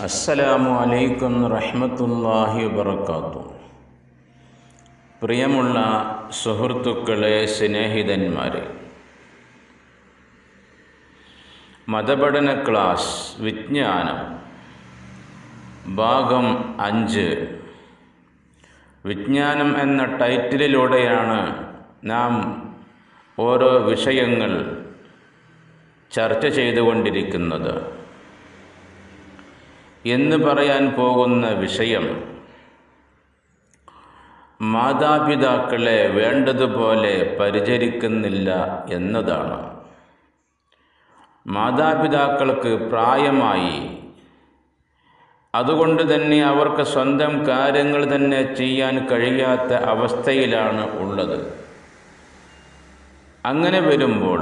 അസ്സലാമു അലൈക്കും റഹ്മത്തുള്ളാഹി വബറകാതുഹു. പ്രിയമുള്ള സുഹൃത്തുക്കളെ, സ്നേഹിതന്മാരെ, മതപഠന ക്ലാസ് വിജ്ഞാനം ഭാഗം 5 വിജ്ഞാനം എന്ന ടൈറ്റിലിലൂടെയാണ് നാം ഓരോ വിഷയങ്ങൾ ചർച്ച ചെയ്തുകൊണ്ടിരിക്കുന്നത്. എന്ന് പറയാൻ പോകുന്ന വിഷയം മാതാപിതാക്കളെ വേണ്ടതുപോലെ പരിചരിക്കുന്നില്ല എന്നതാണ്. മാതാപിതാക്കൾക്ക് പ്രായമായി, അതുകൊണ്ട് തന്നെ അവർക്ക് സ്വന്തം കാര്യങ്ങൾ തന്നെ ചെയ്യാൻ കഴിയാത്ത അവസ്ഥയിലാണ് ഉള്ളത്. അങ്ങനെ വരുമ്പോൾ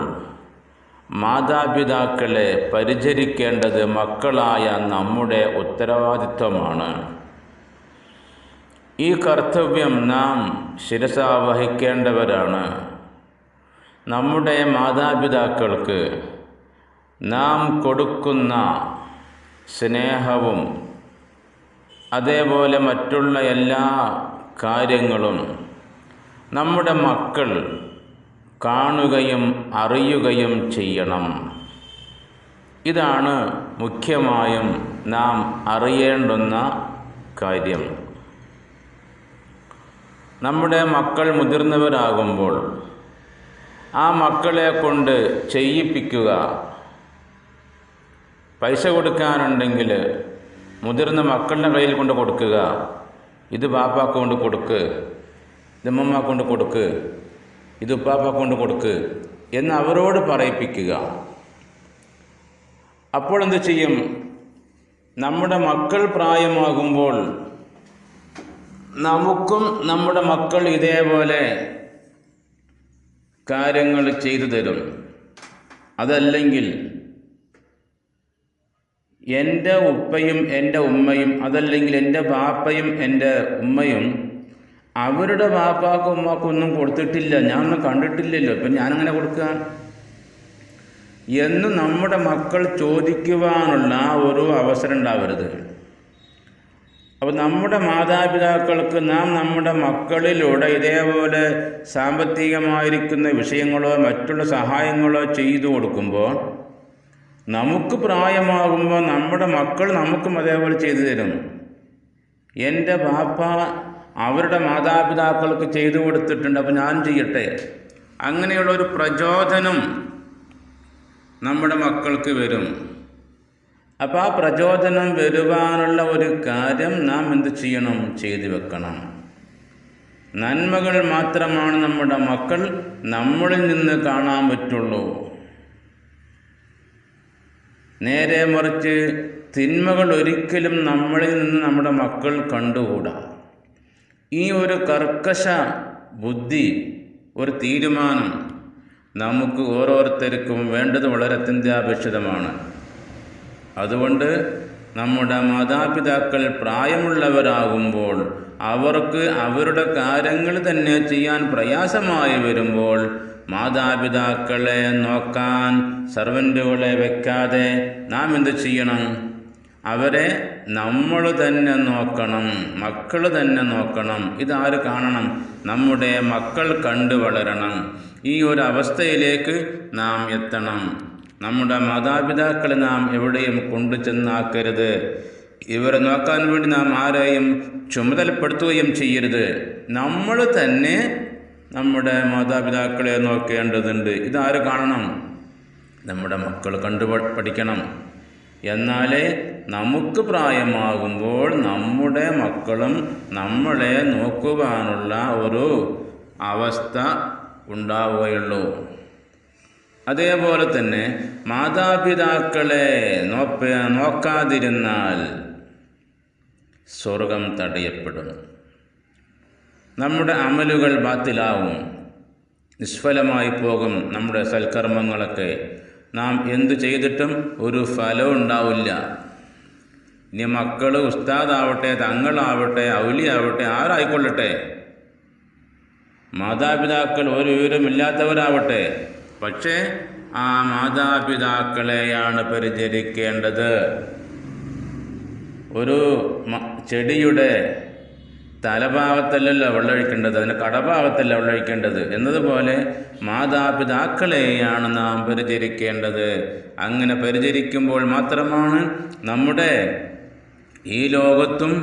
മാതാപിതാക്കളെ പരിചരിക്കേണ്ടത് മക്കളായ നമ്മുടെ ഉത്തരവാദിത്വമാണ്. ഈ കർത്തവ്യം നാം ശിരസാ വഹിക്കേണ്ടവരാണ്. നമ്മുടെ മാതാപിതാക്കൾക്ക് നാം കൊടുക്കുന്ന സ്നേഹവും അതേപോലെ മറ്റുള്ള എല്ലാ കാര്യങ്ങളും നമ്മുടെ മക്കൾ കാണുകയും അറിയുകയും ചെയ്യണം. ഇതാണ് മുഖ്യമായും നാം അറിയേണ്ടുന്ന കാര്യം. നമ്മുടെ മക്കൾ മുതിർന്നവരാകുമ്പോൾ ആ മക്കളെ കൊണ്ട് ചെയ്യിപ്പിക്കുക. പൈസ കൊടുക്കാനുണ്ടെങ്കിൽ മുതിർന്ന മക്കളുടെ കയ്യിൽ കൊണ്ട് കൊടുക്കുക. ഇത് ബാപ്പാക്ക് കൊണ്ട് കൊടുക്ക്, ഇത് ഉമ്മമ്മക്ക് കൊണ്ട് കൊടുക്ക്, ഇത് ഉപ്പാപ്പ കൊണ്ട് കൊടുക്ക് എന്ന് അവരോട് പറയിപ്പിക്കുക. അപ്പോൾ എന്ത് ചെയ്യും? നമ്മുടെ മക്കൾ പ്രായമാകുമ്പോൾ നമുക്കും നമ്മുടെ മക്കൾ ഇതേപോലെ കാര്യങ്ങൾ ചെയ്തു തരും. അതല്ലെങ്കിൽ എൻ്റെ ഉപ്പയും എൻ്റെ ഉമ്മയും, അതല്ലെങ്കിൽ എൻ്റെ ബാപ്പയും എൻ്റെ ഉമ്മയും അവരുടെ ബാപ്പാക്കും ഉമ്മാക്കും ഒന്നും കൊടുത്തിട്ടില്ല, ഞാനൊന്നും കണ്ടിട്ടില്ലല്ലോ, ഇപ്പം ഞാനങ്ങനെ കൊടുക്കുക എന്ന് നമ്മുടെ മക്കൾ ചോദിക്കുവാനുള്ള ഒരു അവസരം ഉണ്ടാവരുത്. അപ്പോൾ നമ്മുടെ മാതാപിതാക്കൾക്ക് നാം നമ്മുടെ മക്കളിലൂടെ ഇതേപോലെ സാമ്പത്തികമായിരിക്കുന്ന വിഷയങ്ങളോ മറ്റുള്ള സഹായങ്ങളോ ചെയ്തു കൊടുക്കുമ്പോൾ നമുക്ക് പ്രായമാകുമ്പോൾ നമ്മുടെ മക്കൾ നമുക്കും അതേപോലെ ചെയ്തു തരും. എൻ്റെ ബാപ്പ അവരുടെ മാതാപിതാക്കൾക്ക് ചെയ്തു കൊടുത്തിട്ടുണ്ട്, അപ്പോൾ ഞാൻ ചെയ്യട്ടെ. അങ്ങനെയുള്ളൊരു പ്രചോദനം നമ്മുടെ മക്കൾക്ക് വരും. അപ്പോൾ ആ പ്രചോദനം വരുവാനുള്ള ഒരു കാര്യം നാം എന്ത് ചെയ്യണം? ചെയ്തു വെക്കണം. നന്മകൾ മാത്രമാണ് നമ്മുടെ മക്കൾ നമ്മളിൽ നിന്ന് കാണാൻ പറ്റുള്ളൂ. നേരെ മറിച്ച് തിന്മകൾ ഒരിക്കലും നമ്മളിൽ നിന്ന് നമ്മുടെ മക്കൾ കണ്ടുകൂടാ. ഈ ഒരു കർക്കശ ബുദ്ധി, ഒരു തീരുമാനം നമുക്ക് ഓരോരുത്തർക്കും വേണ്ടത് വളരെ അത്യന്താപേക്ഷിതമാണ്. അതുകൊണ്ട് നമ്മുടെ മാതാപിതാക്കൾ പ്രായമുള്ളവരാകുമ്പോൾ അവർക്ക് അവരുടെ കാര്യങ്ങൾ തന്നെ ചെയ്യാൻ പ്രയാസമായി വരുമ്പോൾ മാതാപിതാക്കളെ നോക്കാൻ സർവൻ്റുകളെ വെക്കാതെ നാം എന്ത് ചെയ്യണം? അവരെ നമ്മൾ തന്നെ നോക്കണം, മക്കൾ തന്നെ നോക്കണം. ഇതാര് കാണണം? നമ്മുടെ മക്കൾ കണ്ടു വളരണം. ഈ ഒരു അവസ്ഥയിലേക്ക് നാം എത്തണം. നമ്മുടെ മാതാപിതാക്കളെ നാം എവിടെയും കൊണ്ടു ചെന്നാക്കരുത്. ഇവരെ നോക്കാൻ വേണ്ടി നാം ആരെയും ചുമതലപ്പെടുത്തുകയും ചെയ്യരുത്. നമ്മൾ തന്നെ നമ്മുടെ മാതാപിതാക്കളെ നോക്കേണ്ടതുണ്ട്. ഇതാര് കാണണം? നമ്മുടെ മക്കൾ കണ്ടു പഠിക്കണം. എന്നാലേ നമുക്ക് പ്രായമാകുമ്പോൾ നമ്മുടെ മക്കളും നമ്മളെ നോക്കുവാനുള്ള ഒരു അവസ്ഥ ഉണ്ടാവുകയുള്ളൂ. അതേപോലെ തന്നെ മാതാപിതാക്കളെ നോക്കാതിരുന്നാൽ സ്വർഗം തടയപ്പെടും. നമ്മുടെ അമലുകൾ ബാത്തിലാവും, നിഷ്ഫലമായി പോകും. നമ്മുടെ സൽക്കർമ്മങ്ങളൊക്കെ നാം എന്തു ചെയ്തിട്ടും ഒരു ഫലവും ഉണ്ടാവില്ല. ഇനി മക്കൾ ഉസ്താദാവട്ടെ, തങ്ങളാവട്ടെ, ഔലിയാവട്ടെ, ആരായിക്കൊള്ളട്ടെ, മാതാപിതാക്കൾ ഒരു വിവരമില്ലാത്തവരാവട്ടെ, പക്ഷേ ആ മാതാപിതാക്കളെയാണ് പരിചരിക്കേണ്ടത്. ഒരു ചെടിയുടെ തലഭാഗത്തല്ലല്ലോ വെള്ളമൊഴിക്കേണ്ടത്, അതിൻ്റെ കടഭാഗത്തല്ല വെള്ളമൊഴിക്കേണ്ടത് എന്നതുപോലെ മാതാപിതാക്കളെയാണ് നാം പരിചരിക്കേണ്ടത്. അങ്ങനെ പരിചരിക്കുമ്പോൾ മാത്രമാണ് നമ്മുടെ ഈ ലോകത്തും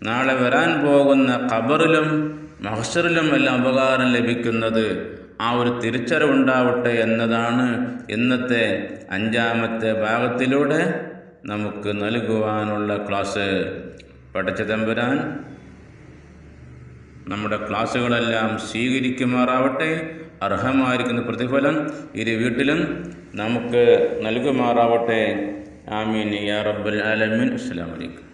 നാളെ വരാൻ പോകുന്ന ഖബറിലും മഹ്ശറിലും എല്ലാം ഉപകാരം ലഭിക്കുന്നത്. ആ ഒരു തിരിച്ചറിവുണ്ടാവട്ടെ എന്നതാണ് ഇന്നത്തെ 5-ാമത്തെ ഭാഗത്തിലൂടെ നമുക്ക് നൽകുവാനുള്ള ക്ലാസ്. പഠിച്ച തമ്പുരാൻ നമ്മുടെ ക്ലാസ്സുകളെല്ലാം സ്വീകരിക്കുമാറാവട്ടെ. അർഹമായിരിക്കുന്ന പ്രതിഫലം ഇരു വീട്ടിലും നമുക്ക് നൽകുമാറാവട്ടെ. ആമീൻ യാ റബ്ബൽ ആലമീൻ. അസ്സലാമു അലൈക്കും.